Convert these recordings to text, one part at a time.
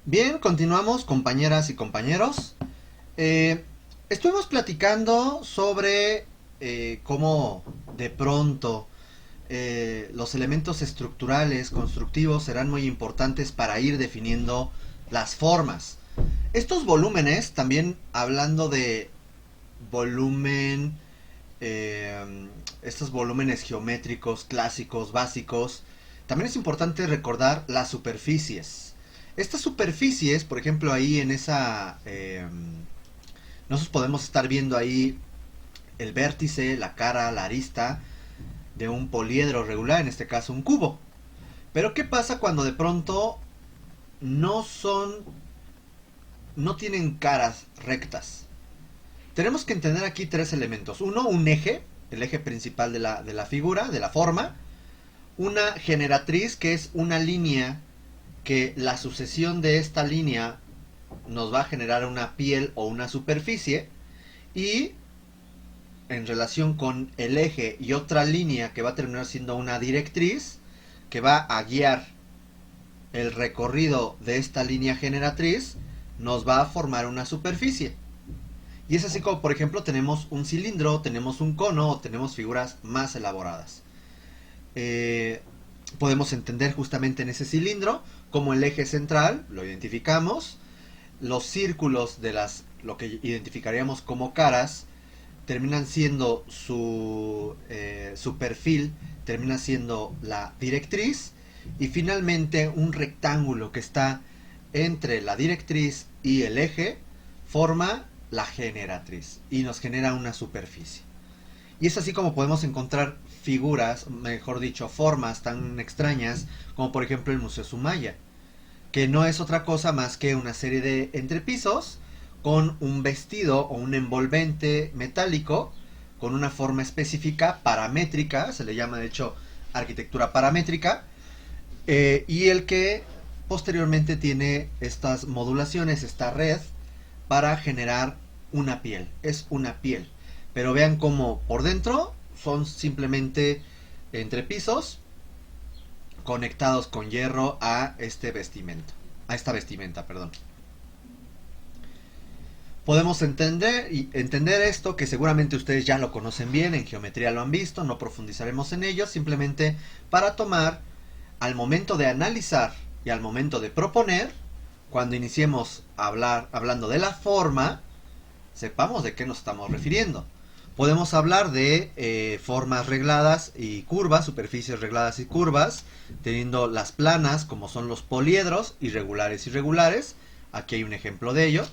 Bien, continuamos, compañeras y compañeros. Eh, Estuvimos platicando sobre cómo de pronto los elementos estructurales, constructivos, serán muy importantes para ir definiendo las formas. Estos volúmenes, también hablando de volumen, eh, estos volúmenes geométricos, clásicos, básicos, también es importante recordar las superficies. Estas superficies, por ejemplo, ahí en esa... nosotros podemos estar viendo ahí el vértice, la cara, la arista de un poliedro regular, en este caso un cubo. Pero ¿qué pasa cuando de pronto no son, no tienen caras rectas? Tenemos que entender aquí tres elementos. Uno, un eje, el eje principal de la figura, de la forma. Una generatriz, que es una línea que la sucesión de esta línea nos va a generar una piel o una superficie. Y en relación con el eje y otra línea que va a terminar siendo una directriz, que va a guiar el recorrido de esta línea generatriz, nos va a formar una superficie. Y es así como, por ejemplo, tenemos un cilindro, tenemos un cono o tenemos figuras más elaboradas. Eh, Podemos entender justamente en ese cilindro como el eje central, lo identificamos, los círculos de lo que identificaríamos como caras terminan siendo su perfil, termina siendo la directriz, y finalmente un rectángulo que está entre la directriz y el eje forma la generatriz y nos genera una superficie. Y es así como podemos encontrar figuras, mejor dicho, formas tan extrañas como por ejemplo el Museo Sumaya, que no es otra cosa más que una serie de entrepisos con un vestido o un envolvente metálico con una forma específica paramétrica, se le llama de hecho arquitectura paramétrica, y el que posteriormente tiene estas modulaciones, esta red, para generar una piel. Es una piel. Pero vean cómo por dentro son simplemente entrepisos conectados con hierro a este vestimenta. A esta vestimenta, perdón. Podemos entender esto, que seguramente ustedes ya lo conocen bien, en geometría lo han visto, no profundizaremos en ello, simplemente para tomar al momento de analizar y al momento de proponer, cuando iniciemos hablando de la forma, sepamos de qué nos estamos refiriendo. Podemos hablar de formas regladas y curvas, superficies regladas y curvas, teniendo las planas como son los poliedros, irregulares y regulares. Aquí hay un ejemplo de ello.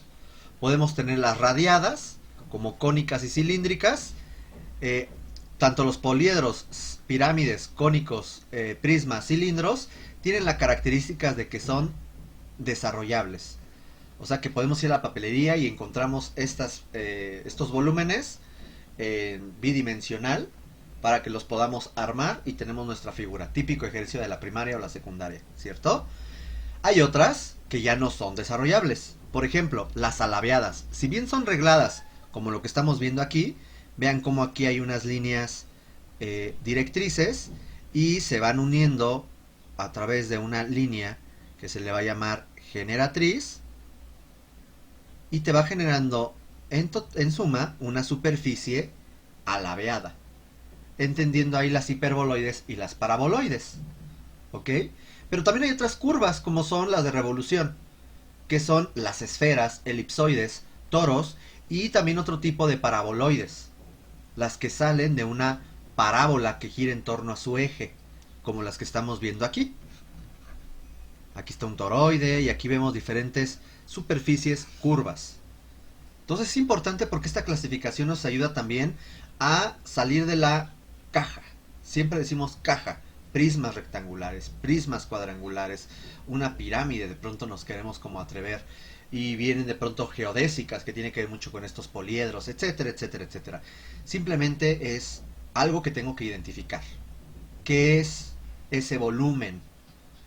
Podemos tener las radiadas como cónicas y cilíndricas. Eh, Tanto los poliedros, pirámides, cónicos, prismas, cilindros, tienen las características de que son desarrollables. O sea que podemos ir a la papelería y encontramos estos volúmenes bidimensional para que los podamos armar y tenemos nuestra figura. Típico ejercicio de la primaria o la secundaria, ¿cierto? Hay otras que ya no son desarrollables. Por ejemplo, las alabeadas. Si bien son regladas, como lo que estamos viendo aquí, vean cómo aquí hay unas líneas directrices y se van uniendo a través de una línea que se le va a llamar generatriz y te va generando en suma una superficie alabeada, entendiendo ahí las hiperboloides y las paraboloides, ¿ok? Pero también hay otras curvas como son las de revolución, que son las esferas, elipsoides, toros y también otro tipo de paraboloides, las que salen de una parábola que gira en torno a su eje, como las que estamos viendo aquí. Aquí está un toroide y aquí vemos diferentes superficies curvas. Entonces es importante porque esta clasificación nos ayuda también a salir de la caja. Siempre decimos caja, prismas rectangulares, prismas cuadrangulares, una pirámide, de pronto nos queremos como atrever. Y vienen de pronto geodésicas, que tiene que ver mucho con estos poliedros, etcétera, etcétera, etcétera. Simplemente es algo que tengo que identificar. ¿Qué es ese volumen?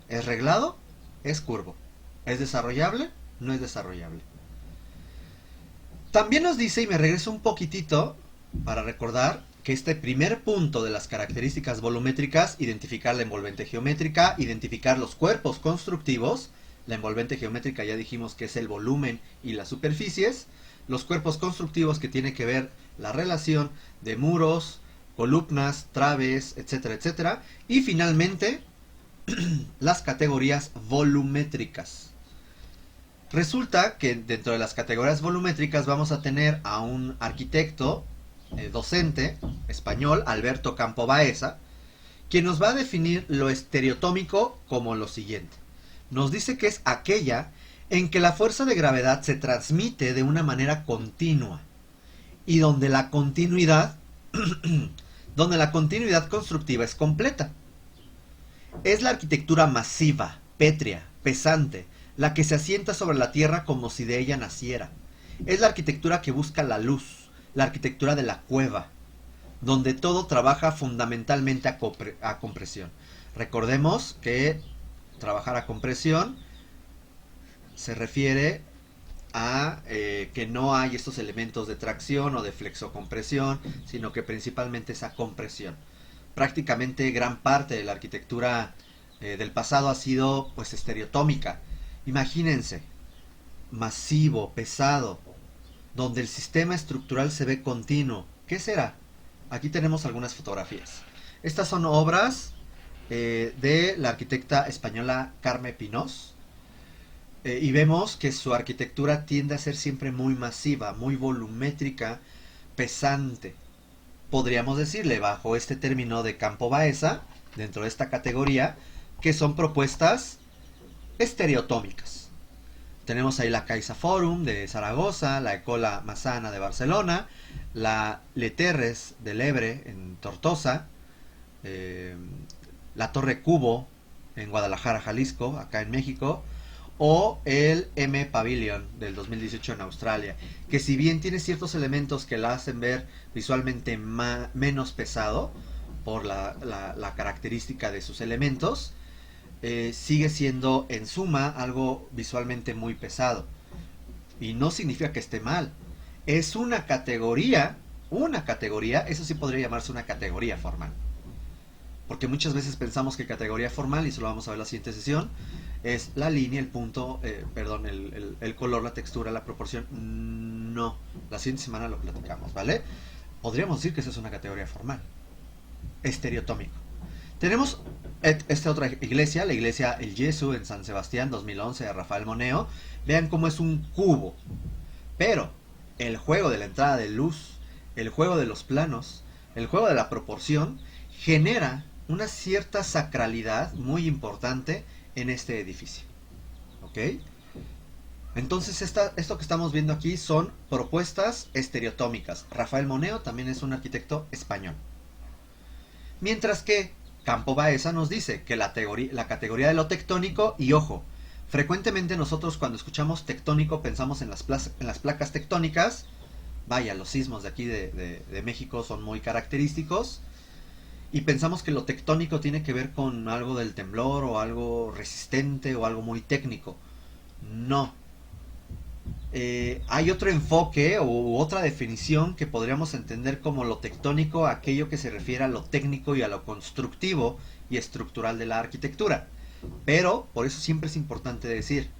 ¿Es reglado? ¿Es curvo? ¿Es desarrollable? No es desarrollable. También nos dice, y me regreso un poquitito para recordar, que este primer punto de las características volumétricas, identificar la envolvente geométrica, identificar los cuerpos constructivos, La envolvente geométrica ya dijimos que es el volumen y las superficies. Los cuerpos constructivos, que tiene que ver la relación de muros, columnas, traves, etcétera, etcétera. Y finalmente, las categorías volumétricas. Resulta que dentro de las categorías volumétricas vamos a tener a un arquitecto, docente español, Alberto Campo Baeza, quien nos va a definir lo estereotómico como lo siguiente. Nos dice que es aquella en que la fuerza de gravedad se transmite de una manera continua y donde la continuidad constructiva es completa. Es la arquitectura masiva, pétrea, pesante, la que se asienta sobre la tierra como si de ella naciera. Es la arquitectura que busca la luz, la arquitectura de la cueva, donde todo trabaja fundamentalmente a compresión. Recordemos que trabajar a compresión se refiere a que no hay estos elementos de tracción o de flexocompresión, sino que principalmente es a compresión. Prácticamente gran parte de la arquitectura del pasado ha sido pues estereotómica. Imagínense, masivo, pesado, donde el sistema estructural se ve continuo. ¿Qué será? Aquí tenemos algunas fotografías. Estas son obras de la arquitecta española Carme Pinós. Y vemos que su arquitectura tiende a ser siempre muy masiva, muy volumétrica, pesante. Podríamos decirle, bajo este término de Campo Baeza, dentro de esta categoría, que son propuestas estereotómicas. Tenemos ahí la Caixa Forum de Zaragoza, la Escola Massana de Barcelona, la Le Terres de Lebre en Tortosa, la Torre Cubo en Guadalajara, Jalisco, acá en México, o el M Pavilion del 2018 en Australia, que si bien tiene ciertos elementos que la hacen ver visualmente menos pesado por la característica de sus elementos, sigue siendo en suma algo visualmente muy pesado. Y no significa que esté mal. Es una categoría, eso sí podría llamarse una categoría formal. Porque muchas veces pensamos que categoría formal, y eso lo vamos a ver en la siguiente sesión, es la línea, el punto, el color, la textura, la proporción. No, la siguiente semana lo platicamos, ¿vale? Podríamos decir que esa es una categoría formal. Estereotómico. Tenemos esta otra iglesia, la iglesia El Yesu en San Sebastián, 2011, de Rafael Moneo. Vean cómo es un cubo. Pero el juego de la entrada de luz, el juego de los planos, el juego de la proporción, genera una cierta sacralidad muy importante en este edificio. ¿Ok? Entonces esto que estamos viendo aquí son propuestas estereotómicas. Rafael Moneo también es un arquitecto español. Mientras que Campo Baeza nos dice que la categoría de lo tectónico, y ojo, frecuentemente nosotros cuando escuchamos tectónico pensamos en las placas tectónicas. Vaya, los sismos de aquí de México son muy característicos. Y pensamos que lo tectónico tiene que ver con algo del temblor o algo resistente o algo muy técnico. No. Hay otro enfoque u otra definición que podríamos entender como lo tectónico, aquello que se refiere a lo técnico y a lo constructivo y estructural de la arquitectura. Pero, por eso siempre es importante decir,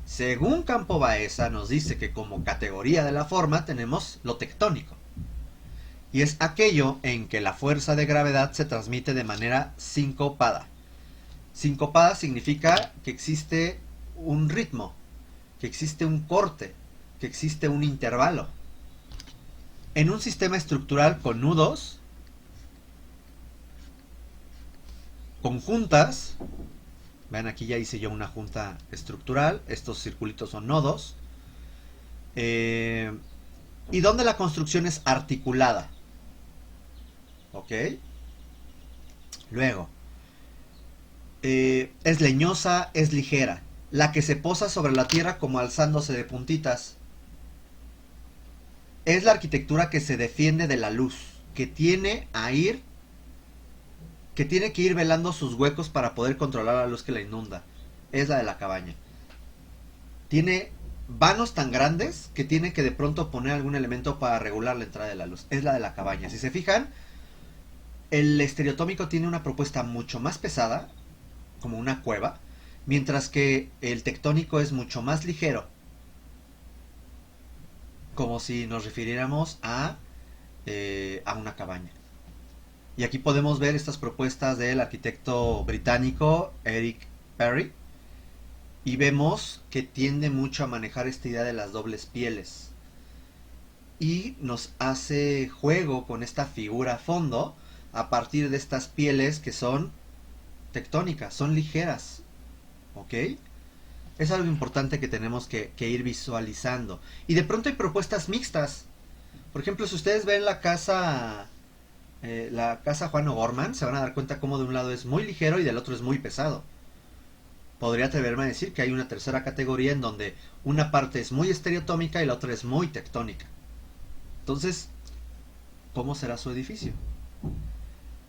según Campo Baeza nos dice que como categoría de la forma tenemos lo tectónico. Y es aquello en que la fuerza de gravedad se transmite de manera sincopada. Sincopada significa que existe un ritmo, que existe un corte, que existe un intervalo. En un sistema estructural con nudos, con juntas, vean aquí ya hice yo una junta estructural, estos circulitos son nodos, y donde la construcción es articulada. ¿Ok? Luego, es leñosa, es ligera, la que se posa sobre la tierra como alzándose de puntitas. Es la arquitectura que se defiende de la luz, que tiene que ir velando sus huecos para poder controlar la luz que la inunda. Es la de la cabaña. Tiene vanos tan grandes que tiene que de pronto poner algún elemento para regular la entrada de la luz. Es la de la cabaña. Si se fijan, el estereotómico tiene una propuesta mucho más pesada, como una cueva, mientras que el tectónico es mucho más ligero, como si nos refiriéramos a una cabaña. Y aquí podemos ver estas propuestas del arquitecto británico Eric Perry, y vemos que tiende mucho a manejar esta idea de las dobles pieles. Y nos hace juego con esta figura a fondo a partir de estas pieles que son tectónicas, son ligeras. ¿Ok? Es algo importante que tenemos que ir visualizando. Y de pronto hay propuestas mixtas. Por ejemplo, si ustedes ven la casa Juan O'Gorman, se van a dar cuenta cómo de un lado es muy ligero y del otro es muy pesado. Podría atreverme a decir que hay una tercera categoría en donde una parte es muy estereotómica y la otra es muy tectónica. Entonces, ¿cómo será su edificio?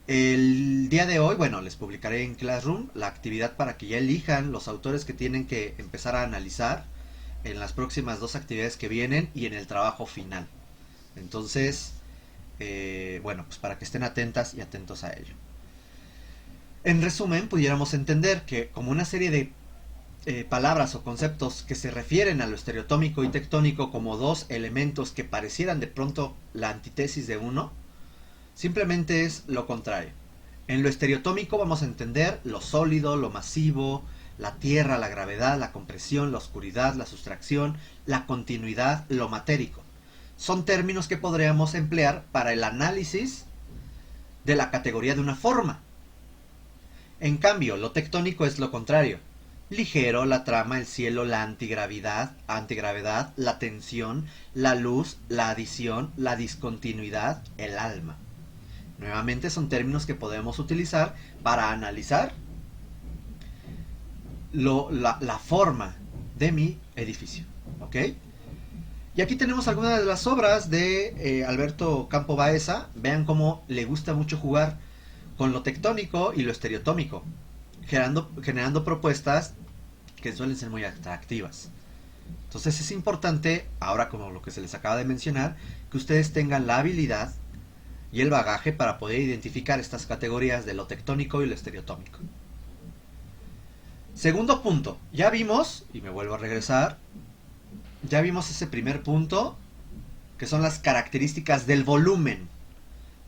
El día de hoy, bueno, les publicaré en Classroom la actividad para que ya elijan los autores que tienen que empezar a analizar en las próximas 2 actividades que vienen y en el trabajo final. Entonces, bueno, pues para que estén atentas y atentos a ello. En resumen, pudiéramos entender que como una serie de palabras o conceptos que se refieren a lo estereotómico y tectónico como dos elementos que parecieran de pronto la antítesis de uno, simplemente es lo contrario. En lo estereotómico vamos a entender lo sólido, lo masivo, la tierra, la gravedad, la compresión, la oscuridad, la sustracción, la continuidad, lo matérico. Son términos que podríamos emplear para el análisis de la categoría de una forma. En cambio, lo tectónico es lo contrario. Ligero, la trama, el cielo, la antigravedad, la tensión, la luz, la adición, la discontinuidad, el alma. Nuevamente son términos que podemos utilizar para analizar la forma de mi edificio. ¿Ok? Y aquí tenemos algunas de las obras de Alberto Campo Baeza. Vean cómo le gusta mucho jugar con lo tectónico y lo estereotómico, generando propuestas que suelen ser muy atractivas. Entonces es importante, ahora como lo que se les acaba de mencionar, que ustedes tengan la habilidad y el bagaje para poder identificar estas categorías de lo tectónico y lo estereotómico. Segundo punto, ya vimos, y me vuelvo a regresar, ya vimos ese primer punto, que son las características del volumen.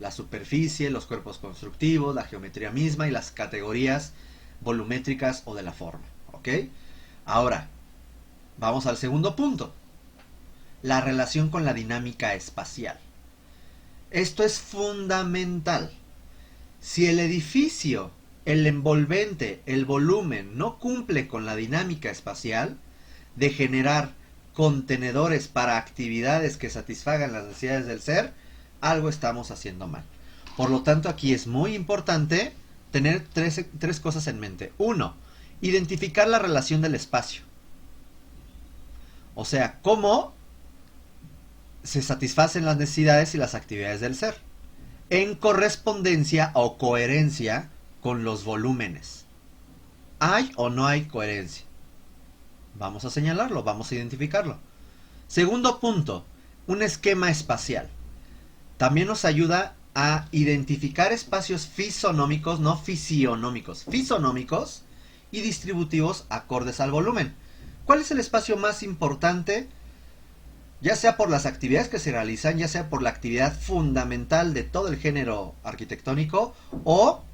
La superficie, los cuerpos constructivos, la geometría misma y las categorías volumétricas o de la forma. ¿Ok? Ahora, vamos al segundo punto. La relación con la dinámica espacial. Esto es fundamental. Si el edificio, el envolvente, el volumen no cumple con la dinámica espacial de generar contenedores para actividades que satisfagan las necesidades del ser, algo estamos haciendo mal. Por lo tanto, aquí es muy importante tener tres cosas en mente. 1. Identificar la relación del espacio. O sea, cómo se satisfacen las necesidades y las actividades del ser, en correspondencia o coherencia con los volúmenes. ¿Hay o no hay coherencia? Vamos a señalarlo, vamos a identificarlo. Segundo punto, un esquema espacial. También nos ayuda a identificar espacios fisonómicos, no fisionómicos, fisonómicos y distributivos acordes al volumen. ¿Cuál es el espacio más importante? Ya sea por las actividades que se realizan, ya sea por la actividad fundamental de todo el género arquitectónico o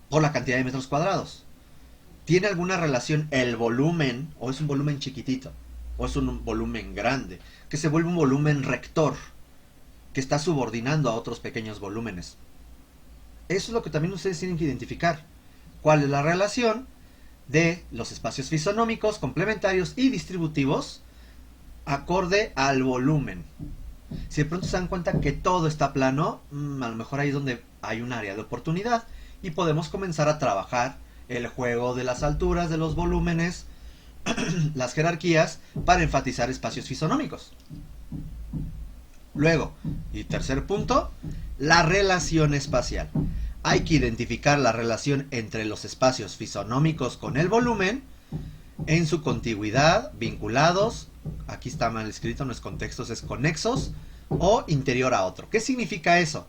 por la cantidad de metros cuadrados. ¿Tiene alguna relación el volumen, o es un volumen chiquitito, o es un volumen grande, que se vuelve un volumen rector, que está subordinando a otros pequeños volúmenes? Eso es lo que también ustedes tienen que identificar. ¿Cuál es la relación de los espacios fisonómicos, complementarios y distributivos acorde al volumen? Si de pronto se dan cuenta que todo está plano, a lo mejor ahí es donde hay un área de oportunidad y podemos comenzar a trabajar el juego de las alturas, de los volúmenes, las jerarquías, para enfatizar espacios fisonómicos. Luego, y tercer punto, la relación espacial. Hay que identificar la relación entre los espacios fisonómicos con el volumen en su contigüidad, vinculados, aquí está mal escrito, no es contextos, es conexos, o interior a otro. ¿Qué significa eso?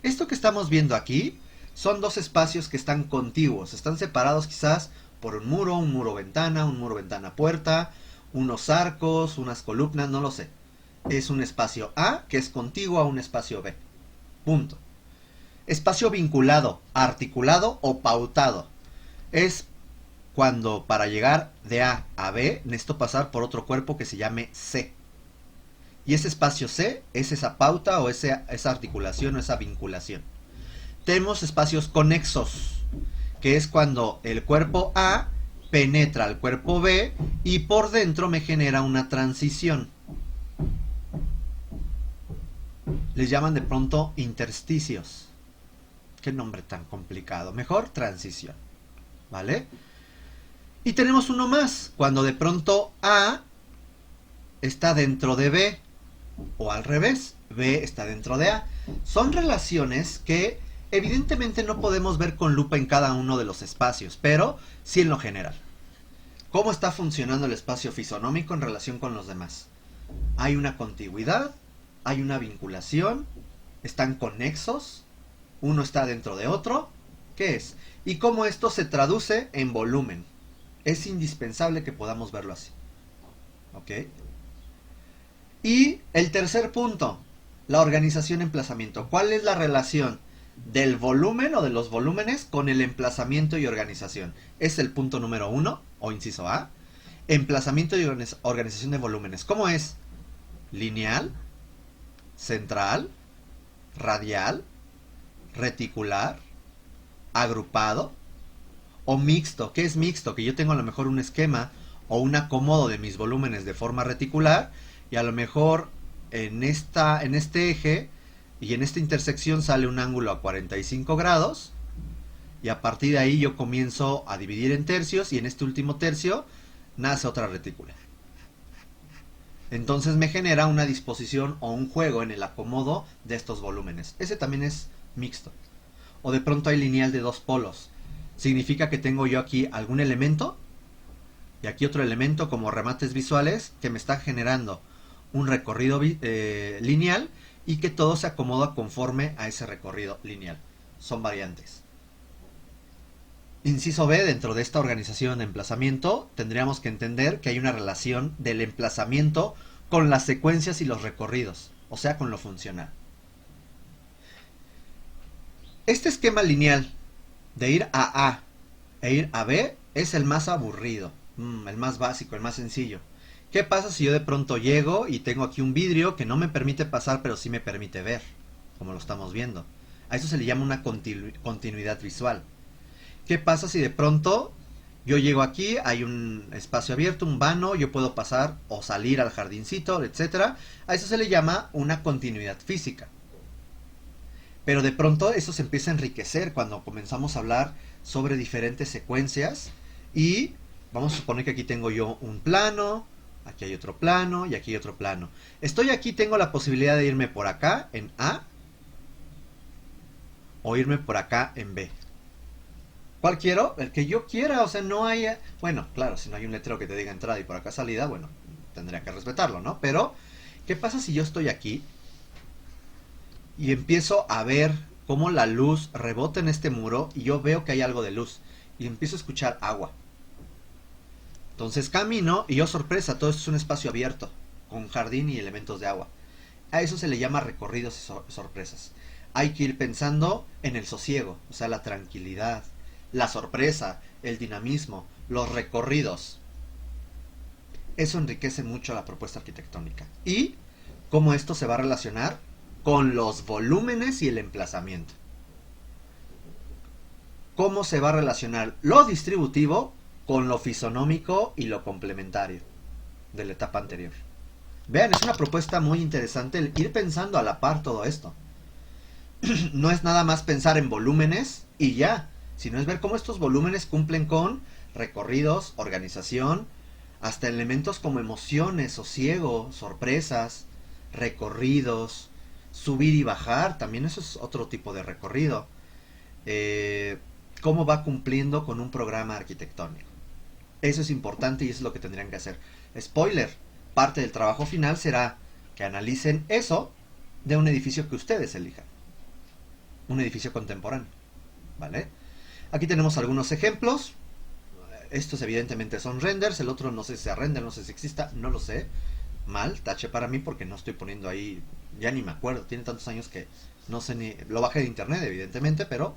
Esto que estamos viendo aquí son dos espacios que están contiguos, están separados quizás por un muro ventana, un muro ventana puerta, unos arcos, unas columnas, no lo sé. Es un espacio A que es contiguo a un espacio B. Punto. Espacio vinculado, articulado o pautado. Es cuando para llegar de A a B necesito pasar por otro cuerpo que se llame C. Y ese espacio C es esa pauta o esa articulación o esa vinculación. Tenemos espacios conexos, que es cuando el cuerpo A penetra al cuerpo B y por dentro me genera una transición. Les llaman de pronto intersticios. Qué nombre tan complicado. Mejor transición. ¿Vale? Y tenemos uno más, cuando de pronto A está dentro de B, o al revés, B está dentro de A. Son relaciones que evidentemente no podemos ver con lupa en cada uno de los espacios, pero sí en lo general. ¿Cómo está funcionando el espacio fisonómico en relación con los demás? Hay una contigüidad, hay una vinculación, están conexos, uno está dentro de otro. ¿Qué es? Y cómo esto se traduce en volumen. Es indispensable que podamos verlo así. ¿Ok? Y el tercer punto, la organización-emplazamiento. ¿Cuál es la relación del volumen o de los volúmenes con el emplazamiento y organización? Es el punto número 1, o inciso A. Emplazamiento y organización de volúmenes. ¿Cómo es? Lineal, central, radial, reticular, agrupado o mixto. ¿Qué es mixto? Que yo tengo a lo mejor un esquema o un acomodo de mis volúmenes de forma reticular y a lo mejor en este eje y en esta intersección sale un ángulo a 45 grados y a partir de ahí yo comienzo a dividir en tercios y en este último tercio nace otra retícula. Entonces me genera una disposición o un juego en el acomodo de estos volúmenes. Ese también es mixto. O de pronto hay lineal de dos polos. Significa que tengo yo aquí algún elemento y aquí otro elemento como remates visuales que me está generando un recorrido lineal y que todo se acomoda conforme a ese recorrido lineal. Son variantes. Inciso B, dentro de esta organización de emplazamiento, tendríamos que entender que hay una relación del emplazamiento con las secuencias y los recorridos, o sea, con lo funcional. Este esquema lineal de ir a A e ir a B es el más aburrido, el más básico, el más sencillo. ¿Qué pasa si yo de pronto llego y tengo aquí un vidrio que no me permite pasar, pero sí me permite ver, como lo estamos viendo? A eso se le llama una continuidad visual. ¿Qué pasa si de pronto yo llego aquí, hay un espacio abierto, un vano, yo puedo pasar o salir al jardincito, etcétera? A eso se le llama una continuidad física. Pero de pronto eso se empieza a enriquecer cuando comenzamos a hablar sobre diferentes secuencias y vamos a suponer que aquí tengo yo un plano, aquí hay otro plano y aquí hay otro plano. Estoy aquí, tengo la posibilidad de irme por acá en A o irme por acá en B. ¿Cuál quiero? El que yo quiera, o sea, no hay... Bueno, claro, si no hay un letrero que te diga entrada y por acá salida, bueno, tendría que respetarlo, ¿no? Pero, ¿qué pasa si yo estoy aquí y empiezo a ver cómo la luz rebota en este muro y yo veo que hay algo de luz y empiezo a escuchar agua? Entonces camino y yo, sorpresa, todo esto es un espacio abierto, con jardín y elementos de agua. A eso se le llama recorridos y sorpresas. Hay que ir pensando en el sosiego, o sea, la tranquilidad, la sorpresa, el dinamismo, los recorridos. Eso enriquece mucho la propuesta arquitectónica. Y cómo esto se va a relacionar con los volúmenes y el emplazamiento. Cómo se va a relacionar lo distributivo con lo fisonómico y lo complementario de la etapa anterior. Vean, es una propuesta muy interesante el ir pensando a la par todo esto. No es nada más pensar en volúmenes y ya, sino es ver cómo estos volúmenes cumplen con recorridos, organización, hasta elementos como emociones, sosiego, sorpresas, recorridos, subir y bajar, también eso es otro tipo de recorrido. Cómo va cumpliendo con un programa arquitectónico. Eso es importante y eso es lo que tendrían que hacer. Spoiler, parte del trabajo final será que analicen eso de un edificio que ustedes elijan. Un edificio contemporáneo, ¿vale? Aquí tenemos algunos ejemplos. estos evidentemente son renders, el otro no sé si sea render, no sé si exista, no lo sé. Mal, tache para mí porque no estoy poniendo ahí, ya ni me acuerdo, tiene tantos años que no sé ni, lo bajé de internet evidentemente, pero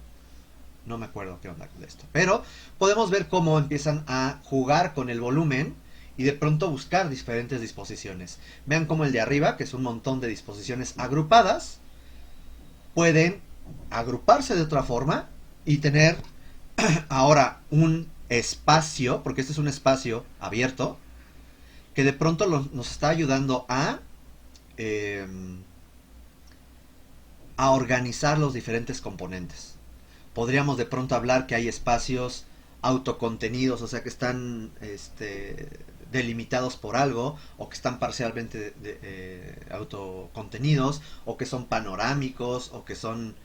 no me acuerdo qué onda de esto. Pero podemos ver cómo empiezan a jugar con el volumen y de pronto buscar diferentes disposiciones. Vean cómo el de arriba, que es un montón de disposiciones agrupadas, pueden agruparse de otra forma y tener ahora un espacio, porque este es un espacio abierto, que de pronto nos está ayudando eh, a organizar los diferentes componentes. Podríamos de pronto hablar que hay espacios autocontenidos, o sea que están delimitados por algo, o que están parcialmente autocontenidos, o que son panorámicos, o que son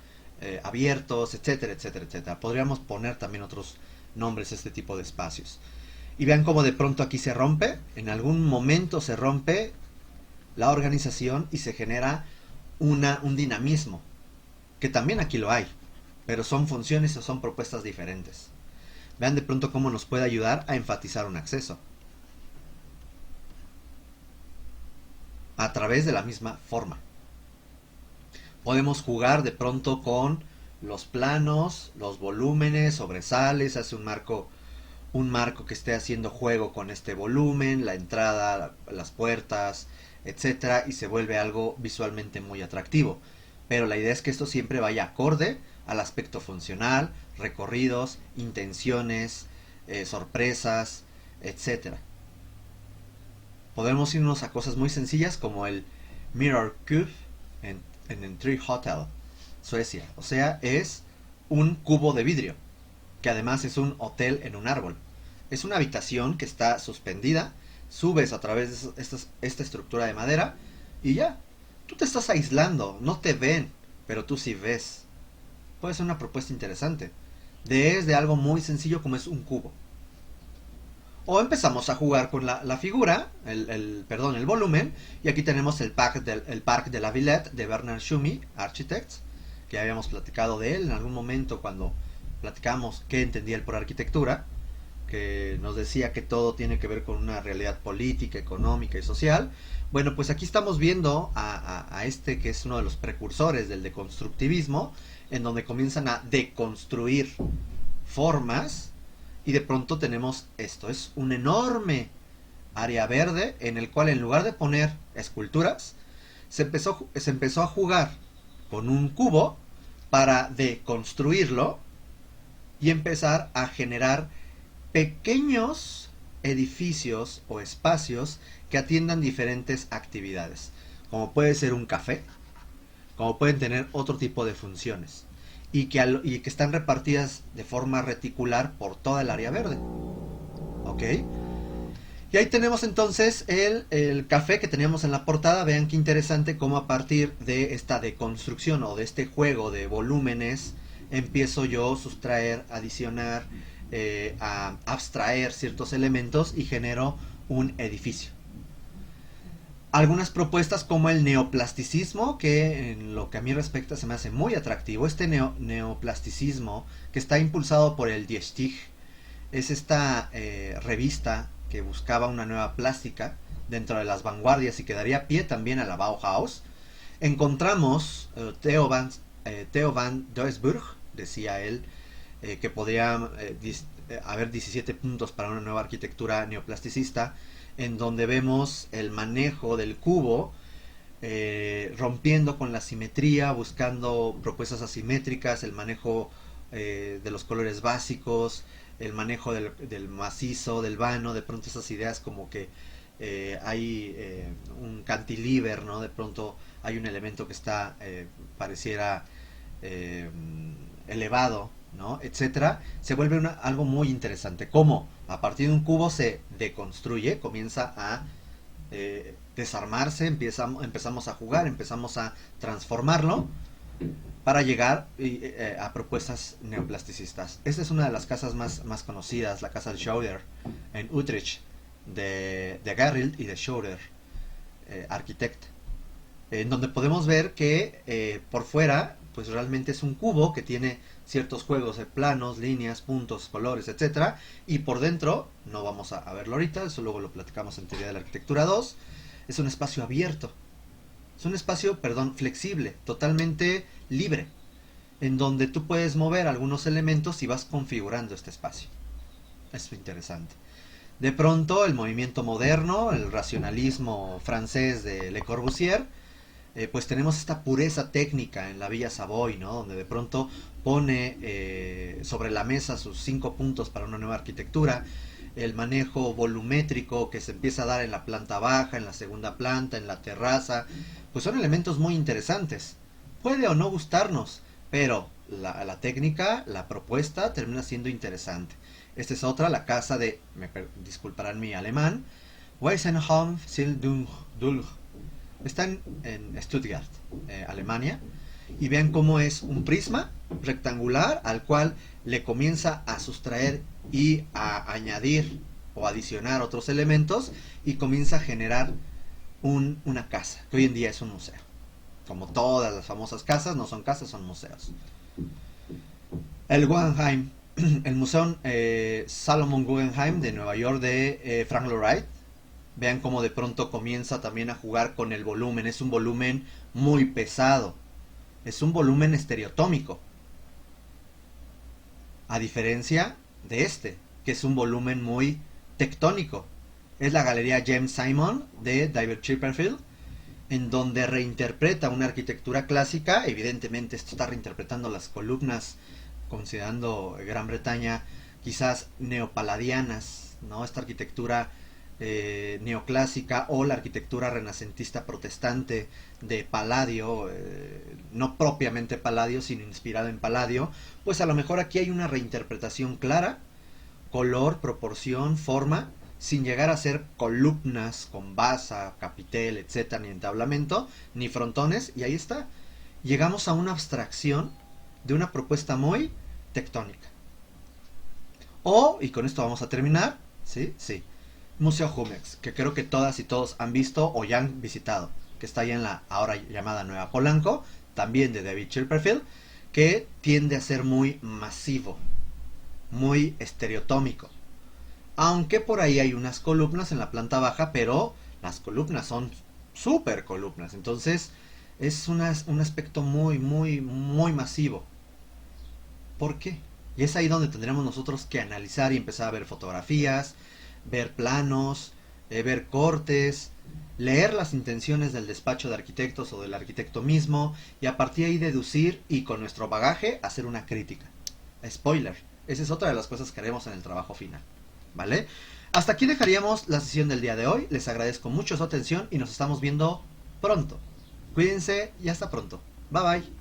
abiertos, etcétera, etcétera, etcétera. Podríamos poner también otros nombres a este tipo de espacios. Y vean cómo de pronto aquí se rompe, en algún momento se rompe la organización y se genera un dinamismo, que también aquí lo hay, pero son funciones o son propuestas diferentes. Vean de pronto cómo nos puede ayudar a enfatizar un acceso a través de la misma forma. Podemos jugar de pronto con los planos, los volúmenes, sobresales, hace un marco que esté haciendo juego con este volumen, la entrada, las puertas, etcétera, y se vuelve algo visualmente muy atractivo. Pero la idea es que esto siempre vaya acorde al aspecto funcional, recorridos, intenciones, sorpresas, etcétera. Podemos irnos a cosas muy sencillas como el Mirror Cube en Tree Hotel, Suecia. O sea, es un cubo de vidrio, que además es un hotel en un árbol. Es una habitación que está suspendida, subes a través de esta estructura de madera y ya, tú te estás aislando, no te ven, pero tú sí ves. Puede ser una propuesta interesante. Desde algo muy sencillo como es un cubo. O empezamos a jugar con la figura, el volumen, y aquí tenemos el Parc de la Villette de Bernard Tschumi, Architects, que habíamos platicado de él en algún momento cuando platicamos qué entendía él por arquitectura, que nos decía que todo tiene que ver con una realidad política, económica y social. Bueno, pues aquí estamos viendo a este que es uno de los precursores del deconstructivismo, en donde comienzan a deconstruir formas y de pronto tenemos esto. Es un enorme área verde en el cual en lugar de poner esculturas, se empezó a jugar con un cubo para deconstruirlo y empezar a generar pequeños edificios o espacios que atiendan diferentes actividades, como puede ser un café, como pueden tener otro tipo de funciones, y que están repartidas de forma reticular por toda el área verde. ¿Ok? Y ahí tenemos entonces el café que teníamos en la portada. Vean qué interesante cómo a partir de esta deconstrucción o de este juego de volúmenes empiezo yo a sustraer, adicionar, a abstraer ciertos elementos y genero un edificio. Algunas propuestas como el neoplasticismo, que en lo que a mí respecta se me hace muy atractivo. Este neoplasticismo que está impulsado por el Die Stich, es esta revista que buscaba una nueva plástica dentro de las vanguardias y que daría pie también a la Bauhaus. Encontramos Theo van Doesburg, decía él, que podría haber 17 puntos para una nueva arquitectura neoplasticista, en donde vemos el manejo del cubo, rompiendo con la simetría, buscando propuestas asimétricas, el manejo de los colores básicos, el manejo del macizo, del vano, de pronto esas ideas como que hay un cantilever, ¿no? De pronto hay un elemento que está, pareciera eh, elevado, ¿no? Etcétera, se vuelve algo muy interesante. Como a partir de un cubo se deconstruye, comienza a desarmarse, empezamos a jugar, empezamos a transformarlo para llegar a propuestas neoplasticistas. Esta es una de las casas más conocidas, la casa de Schroeder en Utrecht, de Garrild y de Schroeder, arquitecto, en donde podemos ver que por fuera pues realmente es un cubo que tiene ciertos juegos de planos, líneas, puntos, colores, etcétera. Y por dentro, no vamos a verlo ahorita, eso luego lo platicamos en Teoría de la Arquitectura 2, es un espacio abierto. Es un espacio, perdón, flexible, totalmente libre, en donde tú puedes mover algunos elementos y vas configurando este espacio. Es interesante. De pronto, el movimiento moderno, el racionalismo francés de Le Corbusier, pues tenemos esta pureza técnica en la Villa Savoy, ¿no? Donde de pronto pone sobre la mesa sus 5 puntos para una nueva arquitectura, el manejo volumétrico que se empieza a dar en la planta baja, en la segunda planta, en la terraza, pues son elementos muy interesantes. Puede o no gustarnos, pero la técnica, la propuesta termina siendo interesante. Esta es otra, la casa de, disculparán mi alemán, Weisenholm Sildulch. Está en Stuttgart, Alemania. Y vean cómo es un prisma rectangular al cual le comienza a sustraer y a añadir o adicionar otros elementos y comienza a generar una casa, que hoy en día es un museo. Como todas las famosas casas, no son casas, son museos. El Guggenheim, el Museo Salomon Guggenheim de Nueva York de Frank Lloyd Wright. Vean cómo de pronto comienza también a jugar con el volumen. Es un volumen muy pesado. Es un volumen estereotómico. A diferencia de este, que es un volumen muy tectónico. Es la galería James Simon de David Chipperfield, en donde reinterpreta una arquitectura clásica. Evidentemente esto está reinterpretando las columnas, considerando Gran Bretaña, quizás neopaladianas, ¿no? Esta arquitectura neoclásica o la arquitectura renacentista protestante de Palladio, no propiamente Palladio, sino inspirado en Palladio, pues a lo mejor aquí hay una reinterpretación clara, color, proporción, forma, sin llegar a ser columnas con basa, capitel, etcétera, ni entablamento, ni frontones, y ahí está. Llegamos a una abstracción de una propuesta muy tectónica. Y con esto vamos a terminar, ¿sí? Sí. Museo Jumex, que creo que todas y todos han visto o ya han visitado, que está ahí en la ahora llamada Nueva Polanco, también de David Chipperfield, que tiende a ser muy masivo, muy estereotómico. Aunque por ahí hay unas columnas en la planta baja, pero las columnas son super columnas, entonces es un aspecto muy, muy, muy masivo. ¿Por qué? Y es ahí donde tendremos nosotros que analizar y empezar a ver fotografías, ver planos, ver cortes, leer las intenciones del despacho de arquitectos o del arquitecto mismo y a partir de ahí deducir y con nuestro bagaje hacer una crítica. Spoiler, esa es otra de las cosas que haremos en el trabajo final, ¿vale? Hasta aquí dejaríamos la sesión del día de hoy. Les agradezco mucho su atención y nos estamos viendo pronto. Cuídense y hasta pronto. Bye bye.